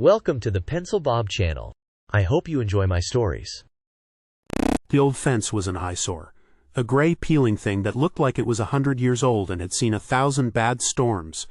Welcome to the Pencil Bob channel. I hope you enjoy my stories. The old fence was an eyesore. A gray peeling thing that looked like it was 100 years old and had seen 1,000 bad storms.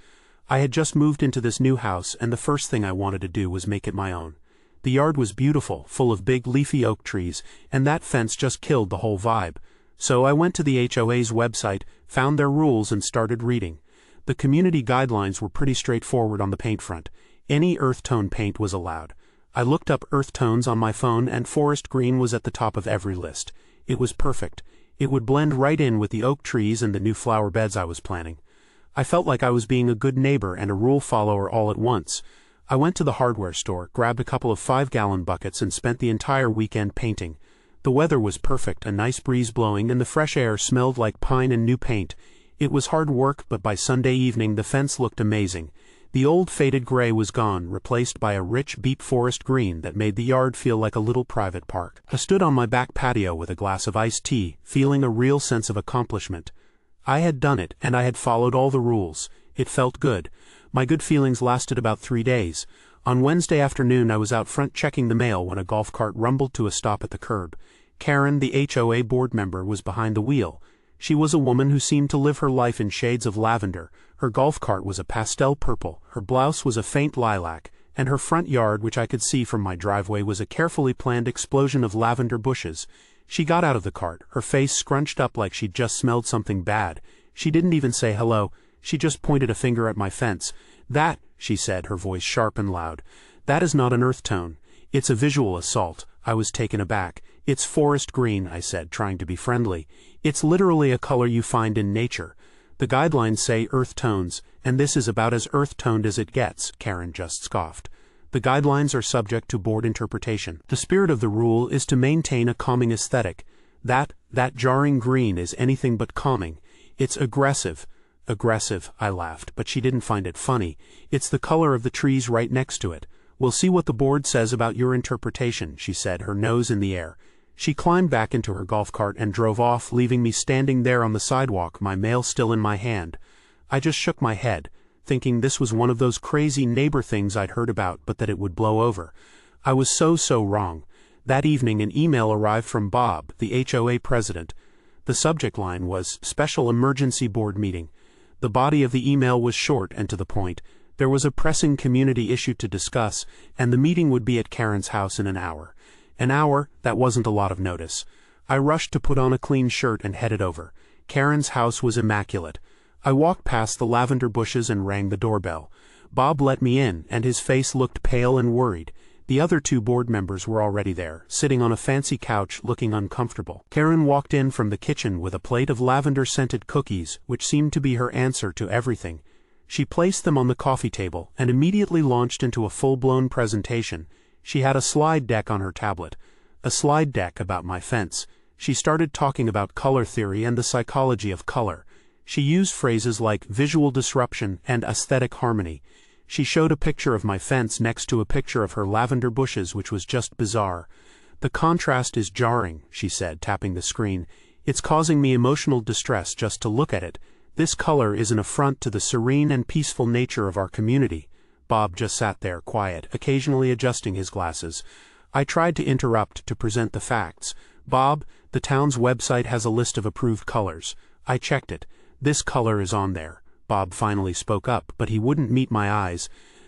I had just moved into this new house, and the first thing I wanted to do was make it my own. The yard was beautiful, full of big leafy oak trees, and that fence just killed the whole vibe. So I went to the HOA's website, found their rules, and started reading. The community guidelines were pretty straightforward on the paint front. Any earth tone paint was allowed. I looked up earth tones on my phone, and forest green was at the top of every list. It was perfect. It would blend right in with the oak trees and the new flower beds I was planting. I felt like I was being a good neighbor and a rule follower all at once. I went to the hardware store, grabbed a couple of 5-gallon buckets, and spent the entire weekend painting. The weather was perfect, a nice breeze blowing, and the fresh air smelled like pine and new paint. It was hard work, but by Sunday evening the fence looked amazing. The old faded gray was gone, replaced by a rich deep forest green that made the yard feel like a little private park. I stood on my back patio with a glass of iced tea, feeling a real sense of accomplishment. I had done it, and I had followed all the rules. It felt good. My good feelings lasted about 3 days. On Wednesday afternoon I was out front checking the mail when a golf cart rumbled to a stop at the curb. Karen, the HOA board member, was behind the wheel. She was a woman who seemed to live her life in shades of lavender. Her golf cart was a pastel purple, her blouse was a faint lilac, and her front yard, which I could see from my driveway, was a carefully planned explosion of lavender bushes. She got out of the cart, her face scrunched up like she'd just smelled something bad. She didn't even say hello, she just pointed a finger at my fence. "That," she said, her voice sharp and loud, "that is not an earth tone. It's a visual assault." I was taken aback. "It's forest green," I said, trying to be friendly. "It's literally a color you find in nature. The guidelines say earth tones, and this is about as earth-toned as it gets," Karen just scoffed. "The guidelines are subject to board interpretation. The spirit of the rule is to maintain a calming aesthetic. That jarring green is anything but calming. It's aggressive." "Aggressive," I laughed, but she didn't find it funny. "It's the color of the trees right next to it. We'll see what the board says about your interpretation," she said, her nose in the air. She climbed back into her golf cart and drove off, leaving me standing there on the sidewalk, my mail still in my hand. I just shook my head, thinking this was one of those crazy neighbor things I'd heard about, but that it would blow over. I was so wrong. That evening an email arrived from Bob, the HOA president. The subject line was "Special Emergency Board Meeting." The body of the email was short and to the point. There was a pressing community issue to discuss, and the meeting would be at Karen's house in an hour. An hour, that wasn't a lot of notice. I rushed to put on a clean shirt and headed over. Karen's house was immaculate. I walked past the lavender bushes and rang the doorbell. Bob let me in, and his face looked pale and worried. The other 2 board members were already there, sitting on a fancy couch, looking uncomfortable. Karen walked in from the kitchen with a plate of lavender-scented cookies, which seemed to be her answer to everything. She placed them on the coffee table and immediately launched into a full-blown presentation. She had a slide deck on her tablet. A slide deck about my fence. She started talking about color theory and the psychology of color. She used phrases like visual disruption and aesthetic harmony. She showed a picture of my fence next to a picture of her lavender bushes, which was just bizarre. "The contrast is jarring," she said, tapping the screen. "It's causing me emotional distress just to look at it. This color is an affront to the serene and peaceful nature of our community." Bob just sat there, quiet, occasionally adjusting his glasses. I tried to interrupt to present the facts. "Bob, the town's website has a list of approved colors. I checked it. This color is on there." Bob finally spoke up, but he wouldn't meet my eyes.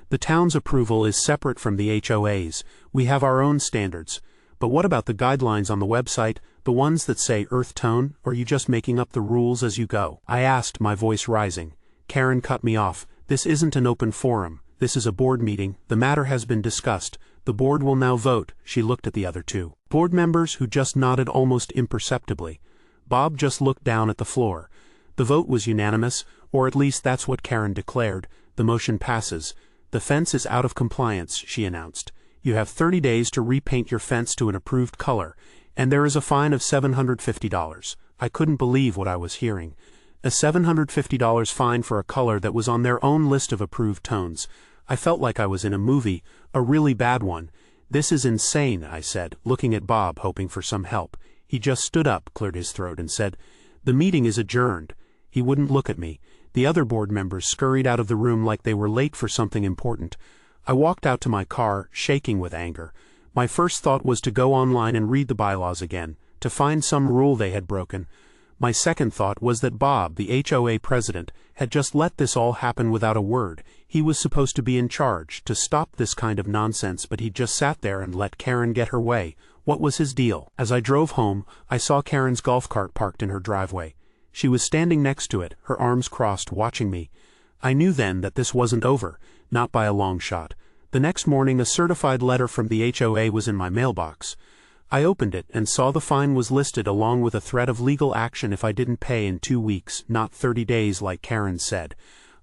"The town's approval is separate from the HOA's. We have our own standards. But what about the guidelines on the website, the ones that say earth tone, or are you just making up the rules as you go?" I asked, my voice rising. Karen cut me off. "This isn't an open forum. This is a board meeting. The matter has been discussed. The board will now vote." She looked at the other 2 board members, who just nodded almost imperceptibly. Bob just looked down at the floor. The vote was unanimous, or at least that's what Karen declared. "The motion passes. The fence is out of compliance," she announced. "You have 30 days to repaint your fence to an approved color, and there is a fine of $750. I couldn't believe what I was hearing. A $750 fine for a color that was on their own list of approved tones. I felt like I was in a movie, a really bad one. "This is insane," I said, looking at Bob, hoping for some help. He just stood up, cleared his throat, and said, "The meeting is adjourned." He wouldn't look at me. The other board members scurried out of the room like they were late for something important. I walked out to my car, shaking with anger. My first thought was to go online and read the bylaws again, to find some rule they had broken. My second thought was that Bob, the HOA president, had just let this all happen without a word. He was supposed to be in charge, to stop this kind of nonsense, but he just sat there and let Karen get her way. What was his deal? As I drove home, I saw Karen's golf cart parked in her driveway. She was standing next to it, her arms crossed, watching me. I knew then that this wasn't over, not by a long shot. The next morning a certified letter from the HOA was in my mailbox. I opened it and saw the fine was listed along with a threat of legal action if I didn't pay in 2 weeks, not 30 days like Karen said.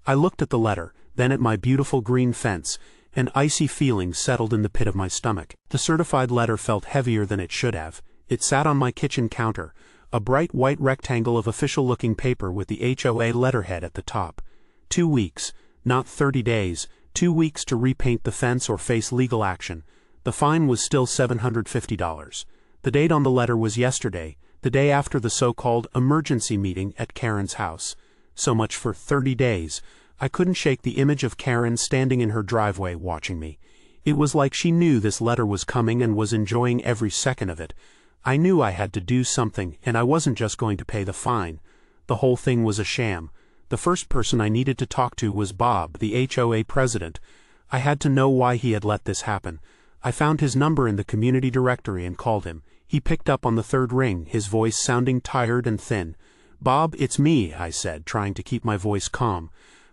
I looked at the letter, then at my beautiful green fence. An icy feeling settled in the pit of my stomach. The certified letter felt heavier than it should have. It sat on my kitchen counter, a bright white rectangle of official-looking paper with the HOA letterhead at the top. 2 weeks, not 30 days, 2 weeks to repaint the fence or face legal action. The fine was still $750. The date on the letter was yesterday, the day after the so-called emergency meeting at Karen's house. So much for 30 days. I couldn't shake the image of Karen standing in her driveway watching me. It was like she knew this letter was coming and was enjoying every second of it. I knew I had to do something, and I wasn't just going to pay the fine. The whole thing was a sham. The first person I needed to talk to was Bob, the HOA president. I had to know why he had let this happen. I found his number in the community directory and called him. He picked up on the third ring, his voice sounding tired and thin. "Bob, it's me," I said, trying to keep my voice calm.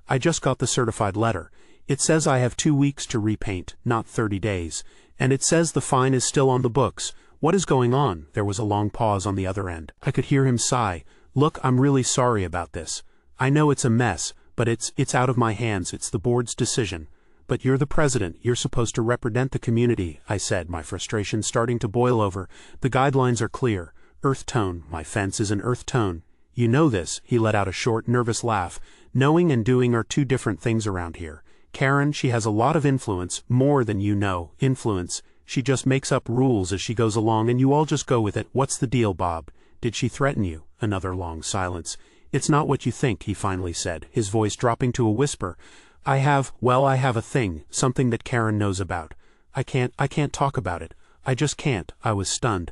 "I just got the certified letter. It says I have 2 weeks to repaint, not 30 days. And it says the fine is still on the books. What is going on?" There was a long pause on the other end. I could hear him sigh. "Look, I'm really sorry about this. I know it's a mess, but it's out of my hands. It's the board's decision. But you're the president, you're supposed to represent the community," I said, my frustration starting to boil over. "The guidelines are clear. Earth tone, my fence is an earth tone. You know this." He let out a short, nervous laugh. "Knowing and doing are two different things around here. Karen, she has a lot of influence, more than you know, influence. She just makes up rules as she goes along and you all just go with it. What's the deal, Bob? Did she threaten you?" Another long silence. "It's not what you think," he finally said, his voice dropping to a whisper. I have a thing, something that Karen knows about. I can't talk about it. I just can't." I was stunned.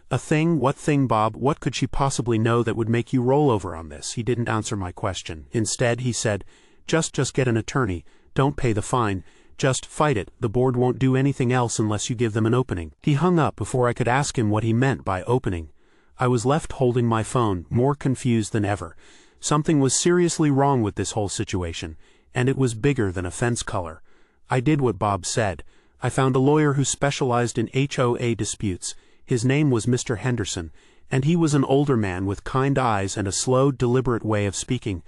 "A thing? What thing, Bob? What could she possibly know that would make you roll over on this?" He didn't answer my question. Instead, he said, Just get an attorney. Don't pay the fine. Just fight it. The board won't do anything else unless you give them an opening." He hung up before I could ask him what he meant by opening. I was left holding my phone, more confused than ever. Something was seriously wrong with this whole situation. And it was bigger than a fence color. I did what Bob said. I found a lawyer who specialized in HOA disputes. His name was Mr. Henderson, and he was an older man with kind eyes and a slow, deliberate way of speaking.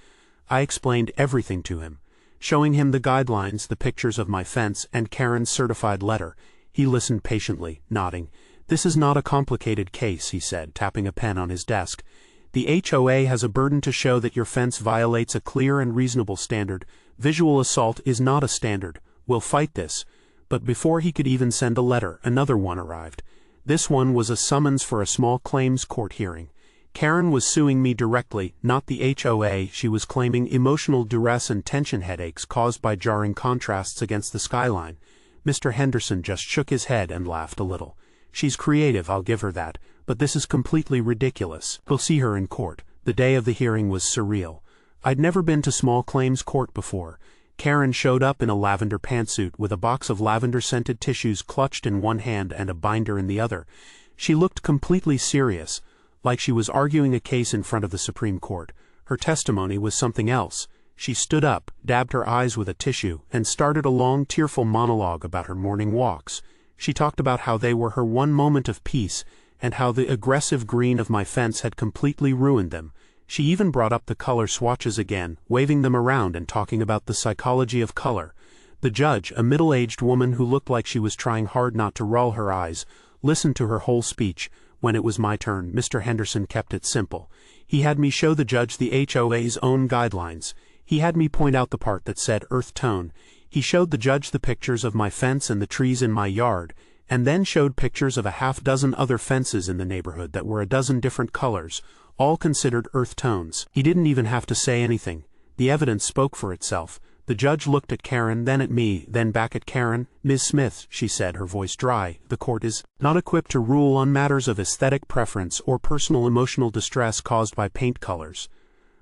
I explained everything to him, showing him the guidelines, the pictures of my fence, and Karen's certified letter. He listened patiently, nodding. "This is not a complicated case," he said, tapping a pen on his desk. "The HOA has a burden to show that your fence violates a clear and reasonable standard. Visual assault is not a standard. We'll fight this." But before he could even send a letter, another one arrived. This one was a summons for a small claims court hearing. Karen was suing me directly, not the HOA. She was claiming emotional duress and tension headaches caused by jarring contrasts against the skyline. Mr. Henderson just shook his head and laughed a little. "She's creative, I'll give her that, but this is completely ridiculous." We'll see her in court. The day of the hearing was surreal. I'd never been to small claims court before. Karen showed up in a lavender pantsuit with a box of lavender-scented tissues clutched in one hand and a binder in the other. She looked completely serious, like she was arguing a case in front of the Supreme Court. Her testimony was something else. She stood up, dabbed her eyes with a tissue, and started a long, tearful monologue about her morning walks. She talked about how they were her one moment of peace, and how the aggressive green of my fence had completely ruined them. She even brought up the color swatches again, waving them around and talking about the psychology of color. The judge, a middle-aged woman who looked like she was trying hard not to roll her eyes, listened to her whole speech. When it was my turn, Mr. Henderson kept it simple. He had me show the judge the HOA's own guidelines. He had me point out the part that said earth tone. He showed the judge the pictures of my fence and the trees in my yard, and then showed pictures of a half-dozen other fences in the neighborhood that were a dozen different colors, all considered earth tones. He didn't even have to say anything. The evidence spoke for itself. The judge looked at Karen, then at me, then back at Karen. "Ms. Smith," she said, her voice dry, "the court is not equipped to rule on matters of aesthetic preference or personal emotional distress caused by paint colors.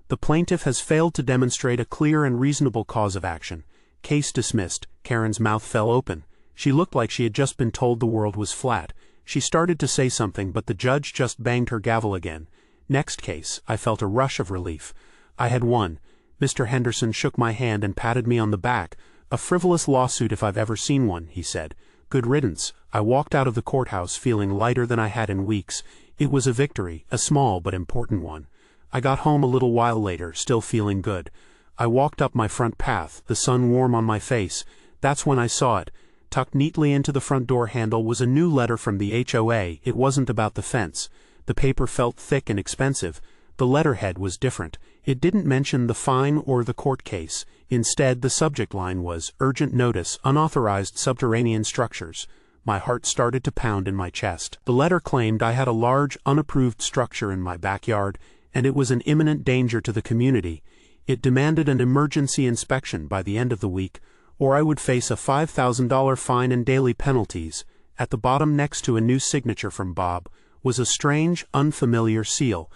The plaintiff has failed to demonstrate a clear and reasonable cause of action. Case dismissed." Karen's mouth fell open. She looked like she had just been told the world was flat. She started to say something, but the judge just banged her gavel again. "Next case." I felt a rush of relief. I had won. Mr. Henderson shook my hand and patted me on the back. "A frivolous lawsuit if I've ever seen one," he said. "Good riddance." I walked out of the courthouse feeling lighter than I had in weeks. It was a victory, a small but important one. I got home a little while later, still feeling good. I walked up my front path, the sun warm on my face. That's when I saw it. Tucked neatly into the front door handle was a new letter from the HOA. It wasn't about the fence. The paper felt thick and expensive. The letterhead was different. It didn't mention the fine or the court case. Instead, the subject line was, "Urgent Notice, Unauthorized Subterranean Structures." My heart started to pound in my chest. The letter claimed I had a large, unapproved structure in my backyard, and it was an imminent danger to the community. It demanded an emergency inspection by the end of the week, or I would face a $5,000 fine and daily penalties. At the bottom, next to a new signature from Bob, was a strange, unfamiliar seal.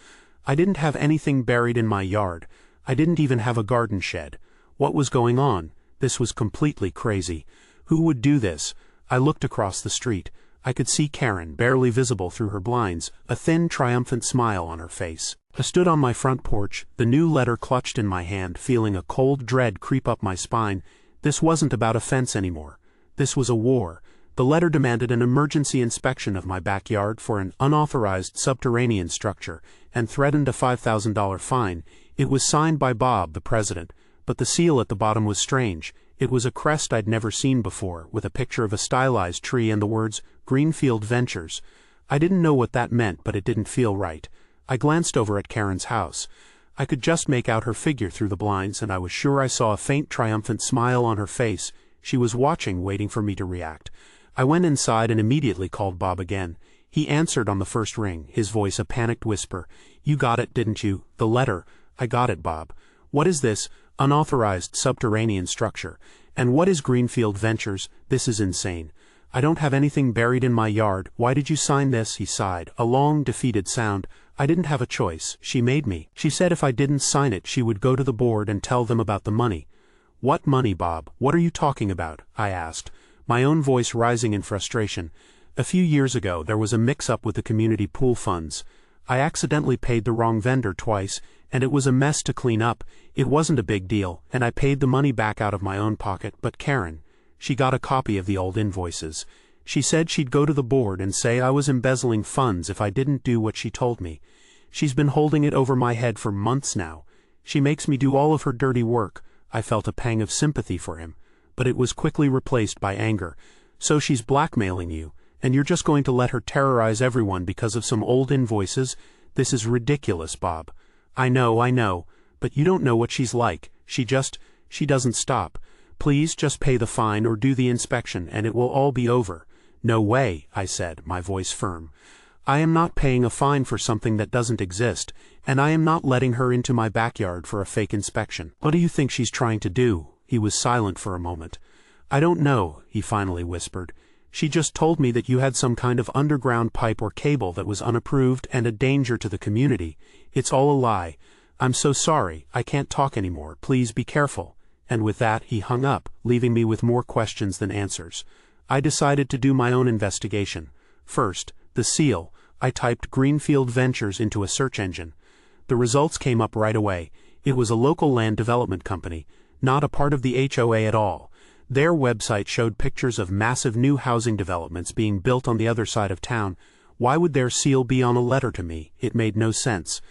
I didn't have anything buried in my yard. I didn't even have a garden shed. What was going on? This was completely crazy. Who would do this? I looked across the street. I could see Karen, barely visible through her blinds, a thin, triumphant smile on her face. I stood on my front porch, the new letter clutched in my hand, feeling a cold dread creep up my spine. This wasn't about a fence anymore. This was a war. The letter demanded an emergency inspection of my backyard for an unauthorized subterranean structure and threatened a $5,000 fine. It was signed by Bob, the president, but the seal at the bottom was strange. It was a crest I'd never seen before, with a picture of a stylized tree and the words, "Greenfield Ventures." I didn't know what that meant, but it didn't feel right. I glanced over at Karen's house. I could just make out her figure through the blinds, and I was sure I saw a faint, triumphant smile on her face. She was watching, waiting for me to react. I went inside and immediately called Bob again. He answered on the first ring, his voice a panicked whisper. "You got it, didn't you? The letter." "I got it, Bob." "What is this unauthorized subterranean structure? And what is Greenfield Ventures? This is insane. I don't have anything buried in my yard. Why did you sign this?" He sighed, a long, defeated sound. "I didn't have a choice. She made me. She said if I didn't sign it, she would go to the board and tell them about the money." "What money, Bob? What are you talking about?" I asked, my own voice rising in frustration. "A few years ago, there was a mix-up with the community pool funds. I accidentally paid the wrong vendor twice, and it was a mess to clean up. It wasn't a big deal, and I paid the money back out of my own pocket, but Karen, she got a copy of the old invoices. She said she'd go to the board and say I was embezzling funds if I didn't do what she told me. She's been holding it over my head for months now. She makes me do all of her dirty work." I felt a pang of sympathy for him, but it was quickly replaced by anger. "So she's blackmailing you, and you're just going to let her terrorize everyone because of some old invoices? This is ridiculous, Bob." I know, but you don't know what she's like. She doesn't stop. Please just pay the fine or do the inspection and it will all be over." "No way," I said, my voice firm. "I am not paying a fine for something that doesn't exist, and I am not letting her into my backyard for a fake inspection." "What do you think she's trying to do?" He was silent for a moment. "I don't know," he finally whispered. "She just told me that you had some kind of underground pipe or cable that was unapproved and a danger to the community. It's all a lie. I'm so sorry, I can't talk anymore. Please be careful." And with that, he hung up, leaving me with more questions than answers. I decided to do my own investigation. First, the seal. I typed Greenfield Ventures into a search engine. The results came up right away. It was a local land development company, not a part of the HOA at all. Their website showed pictures of massive new housing developments being built on the other side of town. Why would their seal be on a letter to me? It made no sense.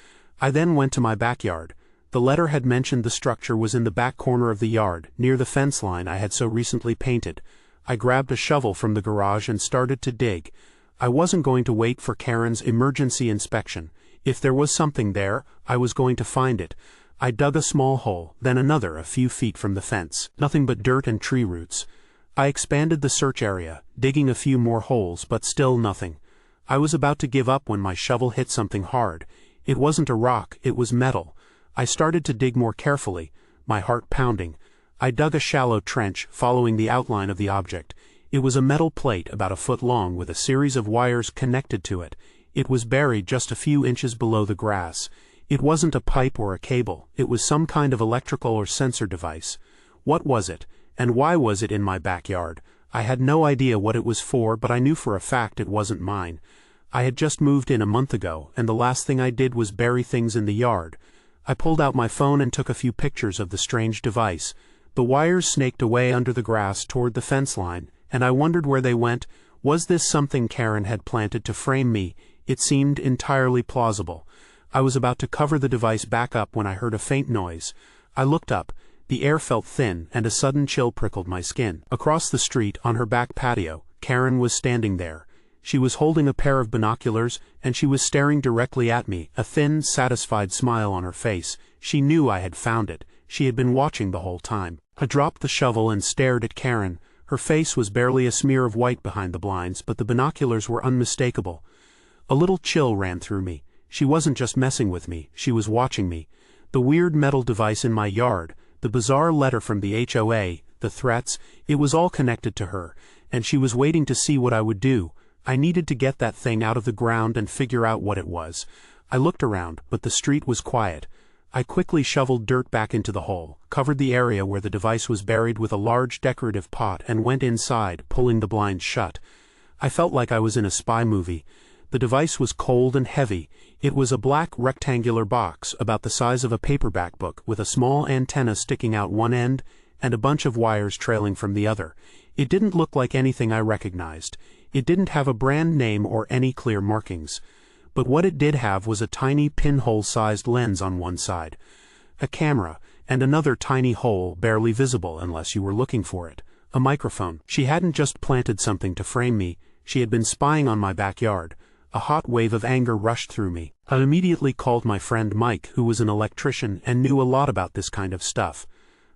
I then went to my backyard. The letter had mentioned the structure was in the back corner of the yard, near the fence line I had so recently painted. I grabbed a shovel from the garage and started to dig. I wasn't going to wait for Karen's emergency inspection. If there was something there, I was going to find it. I dug a small hole, then another a few feet from the fence. Nothing but dirt and tree roots. I expanded the search area, digging a few more holes, but still nothing. I was about to give up when my shovel hit something hard. It wasn't a rock, it was metal. I started to dig more carefully, my heart pounding. I dug a shallow trench, following the outline of the object. It was a metal plate about a foot long with a series of wires connected to it. It was buried just a few inches below the grass. It wasn't a pipe or a cable. It was some kind of electrical or sensor device. What was it? And why was it in my backyard? I had no idea what it was for, but I knew for a fact it wasn't mine. I had just moved in a month ago, and the last thing I did was bury things in the yard. I pulled out my phone and took a few pictures of the strange device. The wires snaked away under the grass toward the fence line, and I wondered where they went. Was this something Karen had planted to frame me? It seemed entirely plausible. I was about to cover the device back up when I heard a faint noise. I looked up. The air felt thin, and a sudden chill prickled my skin. Across the street, on her back patio, Karen was standing there. She was holding a pair of binoculars, and she was staring directly at me, a thin, satisfied smile on her face. She knew I had found it. She had been watching the whole time. I dropped the shovel and stared at Karen. Her face was barely a smear of white behind the blinds, but the binoculars were unmistakable. A little chill ran through me. She wasn't just messing with me, she was watching me. The weird metal device in my yard, the bizarre letter from the HOA, the threats, it was all connected to her, and she was waiting to see what I would do. I needed to get that thing out of the ground and figure out what it was. I looked around, but the street was quiet. I quickly shoveled dirt back into the hole, covered the area where the device was buried with a large decorative pot, and went inside, pulling the blinds shut. I felt like I was in a spy movie. The device was cold and heavy. It was a black rectangular box, about the size of a paperback book, with a small antenna sticking out one end, and a bunch of wires trailing from the other. It didn't look like anything I recognized. It didn't have a brand name or any clear markings. But what it did have was a tiny pinhole-sized lens on one side, a camera, and another tiny hole barely visible unless you were looking for it, a microphone. She hadn't just planted something to frame me, she had been spying on my backyard. A hot wave of anger rushed through me. I immediately called my friend Mike, who was an electrician and knew a lot about this kind of stuff.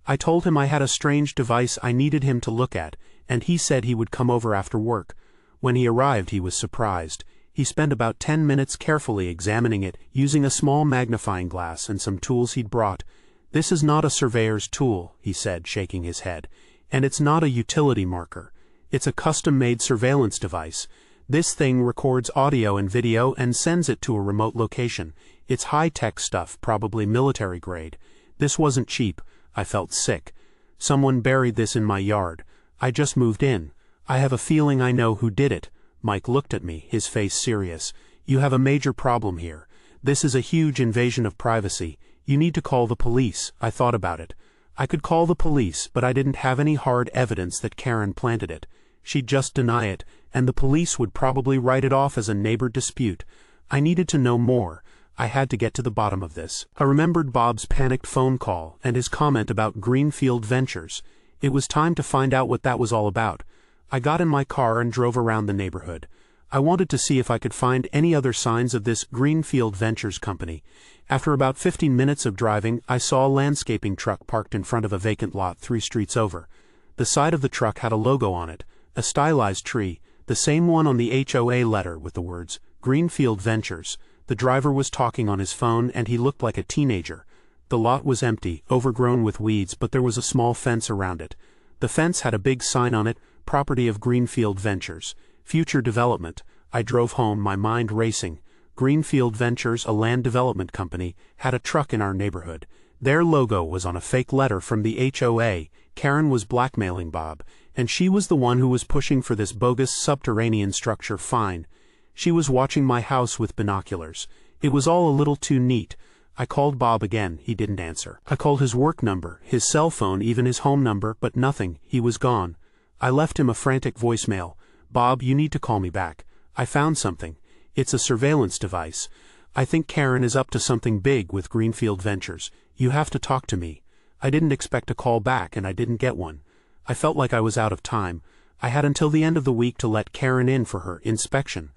I told him I had a strange device I needed him to look at, and he said he would come over after work. When he arrived, he was surprised. He spent about 10 minutes carefully examining it, using a small magnifying glass and some tools he'd brought. "This is not a surveyor's tool," he said, shaking his head. "And it's not a utility marker. It's a custom-made surveillance device. This thing records audio and video and sends it to a remote location. It's high-tech stuff, probably military grade. This wasn't cheap." I felt sick. "Someone buried this in my yard. I just moved in. I have a feeling I know who did it." Mike looked at me, his face serious. "You have a major problem here. This is a huge invasion of privacy. You need to call the police." I thought about it. I could call the police, but I didn't have any hard evidence that Karen planted it. She'd just deny it, and the police would probably write it off as a neighbor dispute. I needed to know more. I had to get to the bottom of this. I remembered Bob's panicked phone call and his comment about Greenfield Ventures. It was time to find out what that was all about. I got in my car and drove around the neighborhood. I wanted to see if I could find any other signs of this Greenfield Ventures company. After about 15 minutes of driving, I saw a landscaping truck parked in front of a vacant lot 3 streets over. The side of the truck had a logo on it, a stylized tree, the same one on the HOA letter with the words, Greenfield Ventures. The driver was talking on his phone and he looked like a teenager. The lot was empty, overgrown with weeds, but there was a small fence around it. The fence had a big sign on it, Property of Greenfield Ventures, Future Development. I drove home, my mind racing. Greenfield Ventures, a land development company, had a truck in our neighborhood. Their logo was on a fake letter from the HOA. Karen was blackmailing Bob, and she was the one who was pushing for this bogus subterranean structure. Fine. She was watching my house with binoculars. It was all a little too neat. I called Bob again. He didn't answer. I called his work number, his cell phone, even his home number, but nothing. He was gone. I left him a frantic voicemail. "Bob, you need to call me back. I found something. It's a surveillance device. I think Karen is up to something big with Greenfield Ventures. You have to talk to me." I didn't expect a call back, and I didn't get one. I felt like I was out of time. I had until the end of the week to let Karen in for her inspection.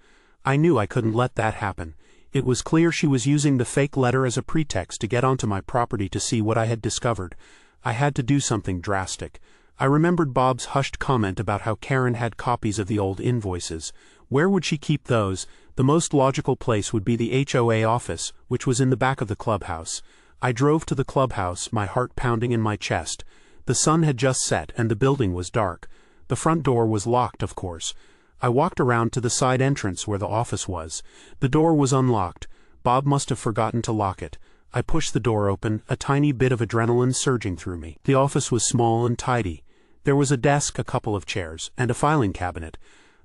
I knew I couldn't let that happen. It was clear she was using the fake letter as a pretext to get onto my property to see what I had discovered. I had to do something drastic. I remembered Bob's hushed comment about how Karen had copies of the old invoices. Where would she keep those? The most logical place would be the HOA office, which was in the back of the clubhouse. I drove to the clubhouse, my heart pounding in my chest. The sun had just set and the building was dark. The front door was locked, of course. I walked around to the side entrance where the office was. The door was unlocked. Bob must have forgotten to lock it. I pushed the door open, a tiny bit of adrenaline surging through me. The office was small and tidy. There was a desk, a couple of chairs, and a filing cabinet.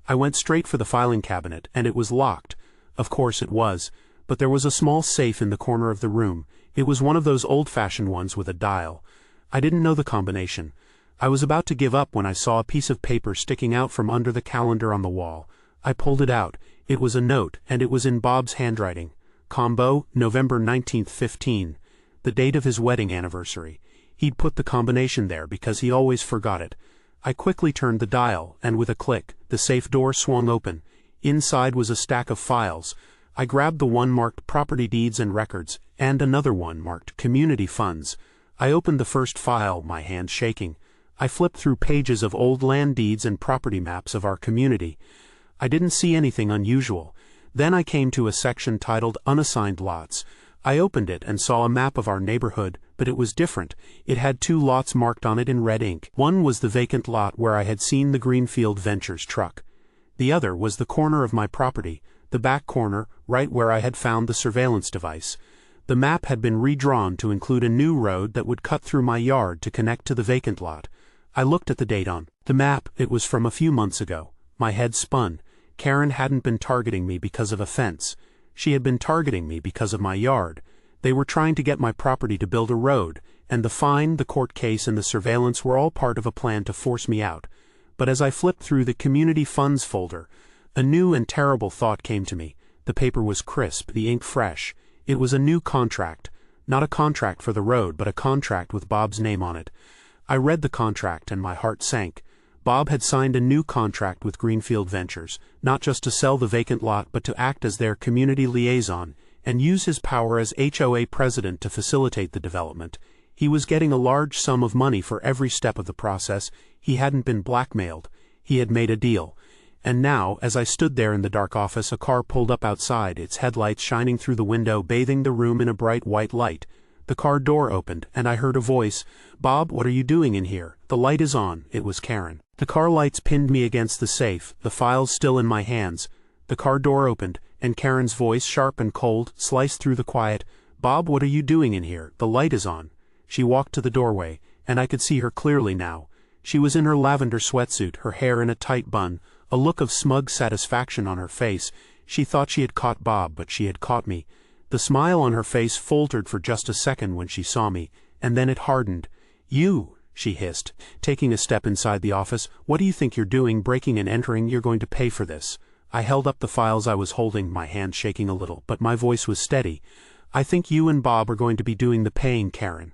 I went straight for the filing cabinet, and it was locked. Of course it was. But there was a small safe in the corner of the room. It was one of those old-fashioned ones with a dial. I didn't know the combination. I was about to give up when I saw a piece of paper sticking out from under the calendar on the wall. I pulled it out. It was a note, and it was in Bob's handwriting. Combo, November 19th, 15. The date of his wedding anniversary. He'd put the combination there because he always forgot it. I quickly turned the dial, and with a click, the safe door swung open. Inside was a stack of files. I grabbed the one marked Property Deeds and Records, and another one marked Community Funds. I opened the first file, my hand shaking. I flipped through pages of old land deeds and property maps of our community. I didn't see anything unusual. Then I came to a section titled Unassigned Lots. I opened it and saw a map of our neighborhood, but it was different. It had 2 lots marked on it in red ink. One was the vacant lot where I had seen the Greenfield Ventures truck. The other was the corner of my property, the back corner, right where I had found the surveillance device. The map had been redrawn to include a new road that would cut through my yard to connect to the vacant lot. I looked at the date on the map. It was from a few months ago. My head spun. Karen hadn't been targeting me because of a fence. She had been targeting me because of my yard. They were trying to get my property to build a road, and the fine, the court case, and the surveillance were all part of a plan to force me out. But as I flipped through the Community Funds folder, a new and terrible thought came to me. The paper was crisp, the ink fresh. It was a new contract. Not a contract for the road, but a contract with Bob's name on it. I read the contract and my heart sank. Bob had signed a new contract with Greenfield Ventures, not just to sell the vacant lot but to act as their community liaison and use his power as HOA president to facilitate the development. He was getting a large sum of money for every step of the process. He hadn't been blackmailed. He had made a deal. And now, as I stood there in the dark office, a car pulled up outside, its headlights shining through the window, bathing the room in a bright white light. The car door opened, and I heard a voice. "Bob, what are you doing in here? The light is on." It was Karen. The car lights pinned me against the safe, the files still in my hands. The car door opened, and Karen's voice, sharp and cold, sliced through the quiet. "Bob, what are you doing in here? The light is on." She walked to the doorway, and I could see her clearly now. She was in her lavender sweatsuit, her hair in a tight bun, a look of smug satisfaction on her face. She thought she had caught Bob, but she had caught me. The smile on her face faltered for just a second when she saw me, and then it hardened. "You," she hissed, taking a step inside the office. "What do you think you're doing, breaking and entering? You're going to pay for this." I held up the files I was holding, my hand shaking a little, but my voice was steady. "I think you and Bob are going to be doing the paying, Karen."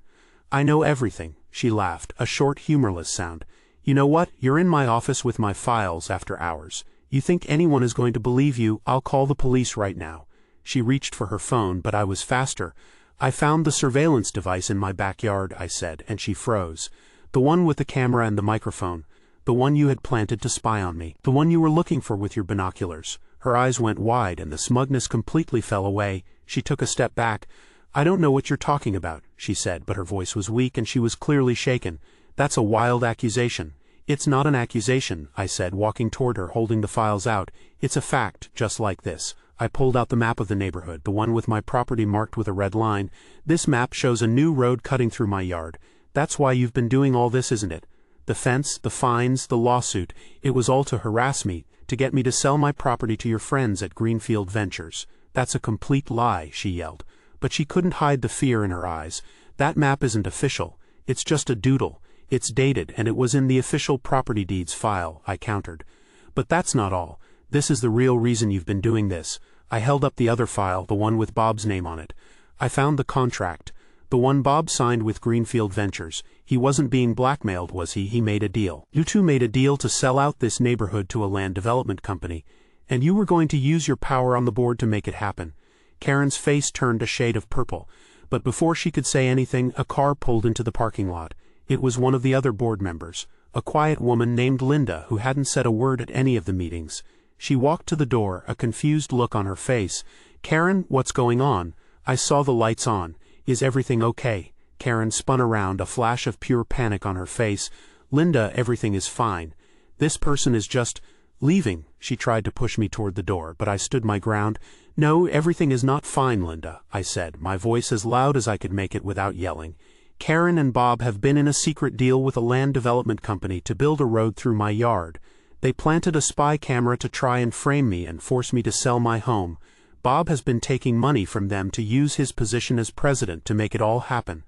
"I know everything," she laughed, a short, humorless sound. "You know what? You're in my office with my files after hours. You think anyone is going to believe you? I'll call the police right now." She reached for her phone, but I was faster. "I found the surveillance device in my backyard," I said, and she froze. "The one with the camera and the microphone. The one you had planted to spy on me. The one you were looking for with your binoculars." Her eyes went wide and the smugness completely fell away. She took a step back. "I don't know what you're talking about," she said, but her voice was weak and she was clearly shaken. "That's a wild accusation." "It's not an accusation," I said, walking toward her, holding the files out. "It's a fact, just like this." I pulled out the map of the neighborhood, the one with my property marked with a red line. "This map shows a new road cutting through my yard. That's why you've been doing all this, isn't it? The fence, the fines, the lawsuit, it was all to harass me, to get me to sell my property to your friends at Greenfield Ventures." "That's a complete lie," she yelled. But she couldn't hide the fear in her eyes. "That map isn't official. It's just a doodle. It's dated, and it was in the official property deeds file," I countered. "But that's not all. This is the real reason you've been doing this." I held up the other file, the one with Bob's name on it. I found the contract. The one Bob signed with Greenfield Ventures. He wasn't being blackmailed, was he? He made a deal. You two made a deal to sell out this neighborhood to a land development company, and you were going to use your power on the board to make it happen. Karen's face turned a shade of purple, but before she could say anything, a car pulled into the parking lot. It was one of the other board members, a quiet woman named Linda who hadn't said a word at any of the meetings. She walked to the door, a confused look on her face. "Karen, what's going on? I saw the lights on. Is everything okay?" Karen spun around, a flash of pure panic on her face. Linda, everything is fine. This person is just leaving. She tried to push me toward the door, but I stood my ground. No, everything is not fine, Linda, I said, my voice as loud as I could make it without yelling. Karen and Bob have been in a secret deal with a land development company to build a road through my yard. They planted a spy camera to try and frame me and force me to sell my home. Bob has been taking money from them to use his position as president to make it all happen.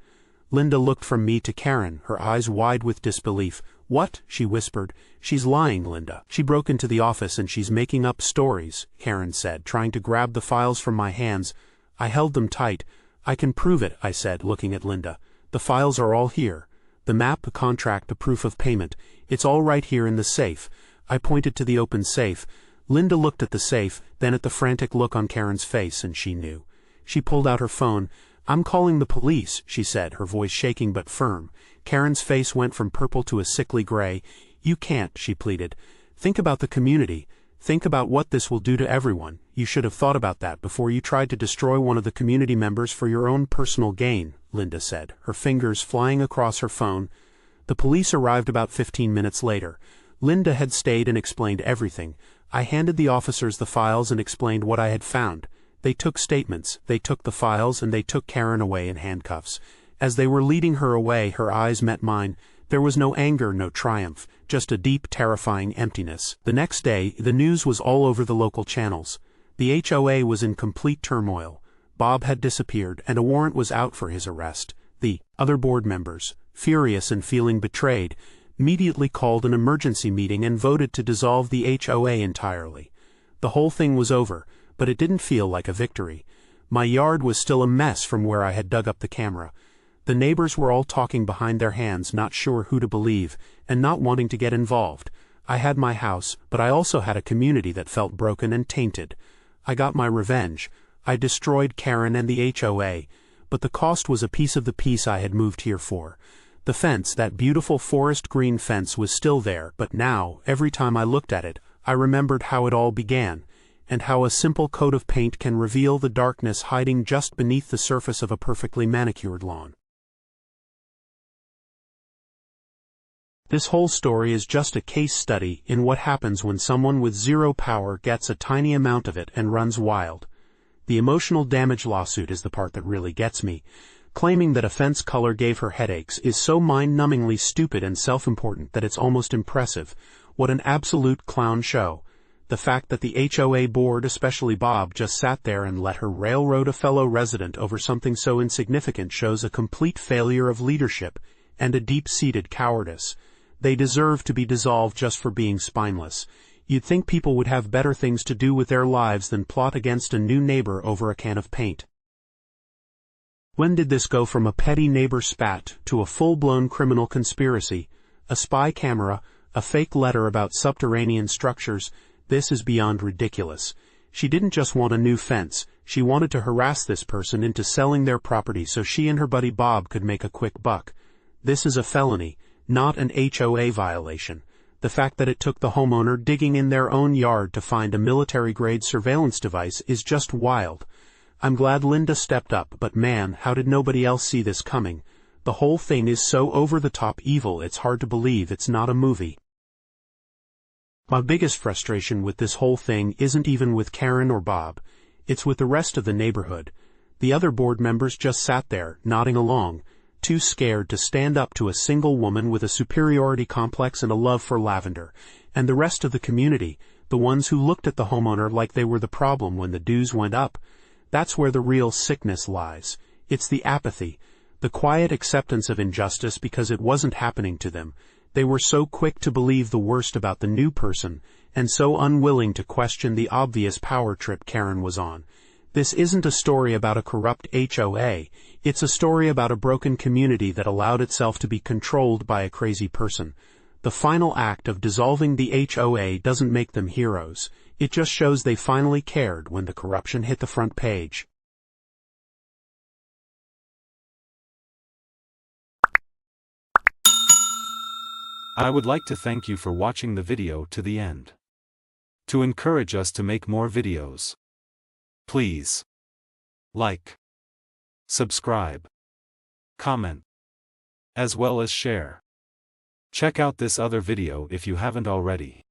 Linda looked from me to Karen, her eyes wide with disbelief. What? She whispered. She's lying, Linda. She broke into the office and she's making up stories, Karen said, trying to grab the files from my hands. I held them tight. I can prove it, I said, looking at Linda. The files are all here. The map, the contract, the proof of payment. It's all right here in the safe. I pointed to the open safe. Linda looked at the safe, then at the frantic look on Karen's face, and she knew. She pulled out her phone. I'm calling the police, she said, her voice shaking but firm. Karen's face went from purple to a sickly gray. You can't, she pleaded. Think about the community. Think about what this will do to everyone. You should have thought about that before you tried to destroy one of the community members for your own personal gain, Linda said, her fingers flying across her phone. The police arrived about 15 minutes later. Linda had stayed and explained everything. I handed the officers the files and explained what I had found. They took statements, they took the files, and they took Karen away in handcuffs. As they were leading her away, her eyes met mine. There was no anger, no triumph, just a deep, terrifying emptiness. The next day, the news was all over the local channels. The HOA was in complete turmoil. Bob had disappeared, and a warrant was out for his arrest. The other board members, furious and feeling betrayed, immediately called an emergency meeting and voted to dissolve the HOA entirely. The whole thing was over, but it didn't feel like a victory. My yard was still a mess from where I had dug up the camera. The neighbors were all talking behind their hands, not sure who to believe, and not wanting to get involved. I had my house, but I also had a community that felt broken and tainted. I got my revenge. I destroyed Karen and the HOA, but the cost was a piece of the peace I had moved here for. The fence, that beautiful forest green fence, was still there, but now, every time I looked at it, I remembered how it all began, and how a simple coat of paint can reveal the darkness hiding just beneath the surface of a perfectly manicured lawn. This whole story is just a case study in what happens when someone with zero power gets a tiny amount of it and runs wild. The emotional damage lawsuit is the part that really gets me. Claiming that a fence color gave her headaches is so mind-numbingly stupid and self-important that it's almost impressive. What an absolute clown show. The fact that the HOA board, especially Bob, just sat there and let her railroad a fellow resident over something so insignificant shows a complete failure of leadership and a deep-seated cowardice. They deserve to be dissolved just for being spineless. You'd think people would have better things to do with their lives than plot against a new neighbor over a can of paint. When did this go from a petty neighbor spat to a full-blown criminal conspiracy? A spy camera, a fake letter about subterranean structures. This is beyond ridiculous. She didn't just want a new fence. She wanted to harass this person into selling their property so she and her buddy Bob could make a quick buck. This is a felony, not an HOA violation. The fact that it took the homeowner digging in their own yard to find a military-grade surveillance device is just wild. I'm glad Linda stepped up, but man, how did nobody else see this coming? The whole thing is so over-the-top evil it's hard to believe it's not a movie. My biggest frustration with this whole thing isn't even with Karen or Bob. It's with the rest of the neighborhood. The other board members just sat there, nodding along, too scared to stand up to a single woman with a superiority complex and a love for lavender. And the rest of the community, the ones who looked at the homeowner like they were the problem when the dues went up, that's where the real sickness lies. It's the apathy, the quiet acceptance of injustice because it wasn't happening to them. They were so quick to believe the worst about the new person, and so unwilling to question the obvious power trip Karen was on. This isn't a story about a corrupt HOA, it's a story about a broken community that allowed itself to be controlled by a crazy person. The final act of dissolving the HOA doesn't make them heroes. It just shows they finally cared when the corruption hit the front page. I would like to thank you for watching the video to the end. To encourage us to make more videos, please like, subscribe, comment, as well as share. Check out this other video if you haven't already.